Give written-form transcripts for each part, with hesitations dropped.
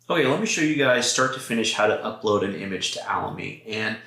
Okay, let me show you guys start to finish how to upload an image to Alamy. And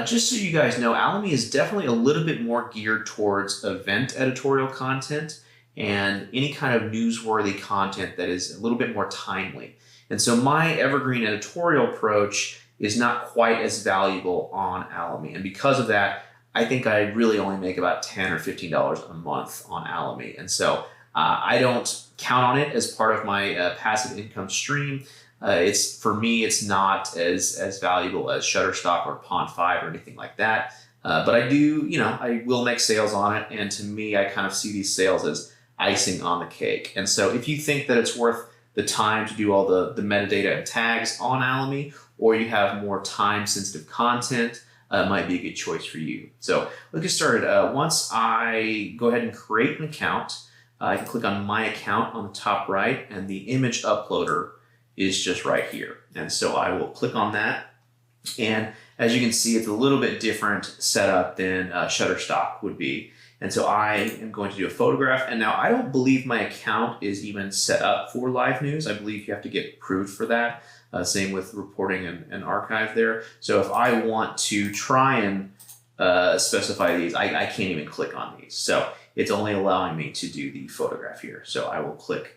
just so you guys know, Alamy is definitely a little bit more geared towards event editorial content and any kind of newsworthy content that is a little bit more timely. And so my evergreen editorial approach is not quite as valuable on Alamy. And because of that, I think I really only make about $10 or $15 a month on Alamy. And so I don't count on it as part of my passive income stream. For me, it's not as valuable as Shutterstock or Pond5 or anything like that. But I do, I will make sales on it. And to me, I kind of see these sales as icing on the cake. And so if you think that it's worth the time to do all the metadata and tags on Alamy, or you have more time sensitive content, might be a good choice for you. So let's get started. Once I go ahead and create an account, I can click on My Account on the top right, and the image uploader is just right here. And so I will click on that. And as you can see, it's a little bit different setup than Shutterstock would be. And so I am going to do a photograph. And now I don't believe my account is even set up for live news. I believe you have to get approved for that. Same with reporting and archive there. So if I want to try and specify these, I can't even click on these. So it's only allowing me to do the photograph here. So I will click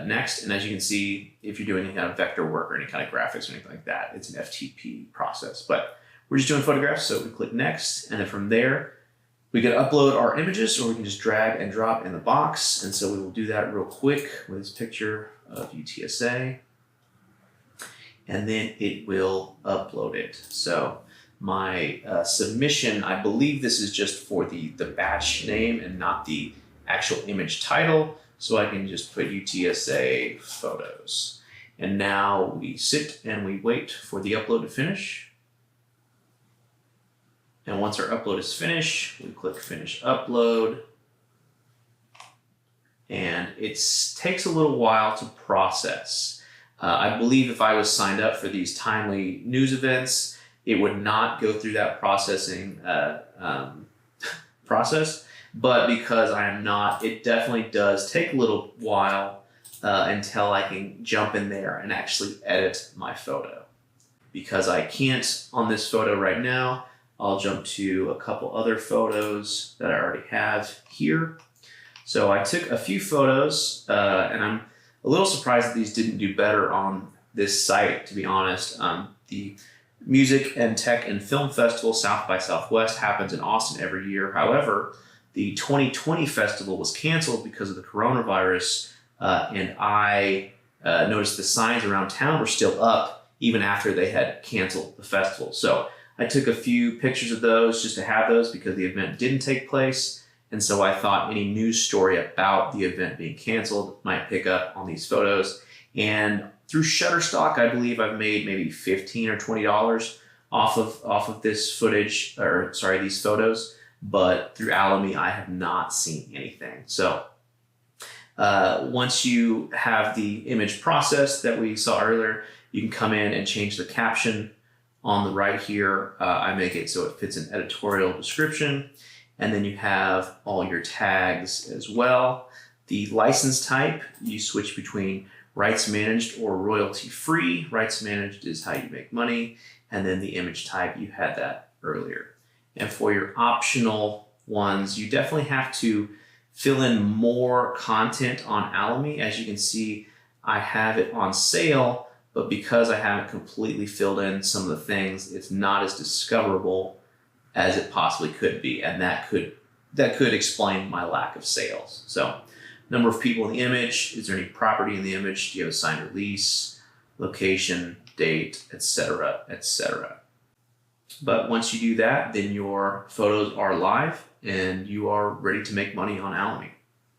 next. And as you can see, if you're doing any kind of vector work or any kind of graphics or anything like that, it's an FTP process. But we're just doing photographs, so we click next. And then from there, we can upload our images, or we can just drag and drop in the box. And so we will do that real quick with this picture of UTSA. And then it will upload it. So my submission, I believe this is just for the batch name and not the actual image title. So I can just put UTSA photos. And now we sit and we wait for the upload to finish. And once our upload is finished, we click Finish Upload. And it takes a little while to process. I believe if I was signed up for these timely news events, it would not go through that processing process. But because I am not, it definitely does take a little while until I can jump in there and actually edit my photo. Because I can't on this photo right now, I'll jump to a couple other photos that I already have here. So I took a few photos and I'm a little surprised that these didn't do better on this site, to be honest. The Music and Tech and Film Festival, South by Southwest, happens in Austin every year. However, the 2020 festival was canceled because of the coronavirus, and I noticed the signs around town were still up even after they had canceled the festival. So I took a few pictures of those just to have those because the event didn't take place. And so I thought any news story about the event being canceled might pick up on these photos. And through Shutterstock, I believe I've made maybe $15 or $20 off of this footage, or sorry, these photos. But through Alamy, I have not seen anything. So once you have the image process that we saw earlier, you can come in and change the caption on the right here. I make it so it fits an editorial description. And then you have all your tags as well. The license type, you switch between rights managed or royalty free. Rights managed is how you make money. And then the image type, you had that earlier. And for your optional ones, you definitely have to fill in more content on Alamy. As you can see, I have it on sale, but because I haven't completely filled in some of the things, it's not as discoverable as it possibly could be. And that could explain my lack of sales. So number of people in the image, is there any property in the image? Do you have a signed release, location, date, etc., etc. But once you do that, then your photos are live and you are ready to make money on Alamy.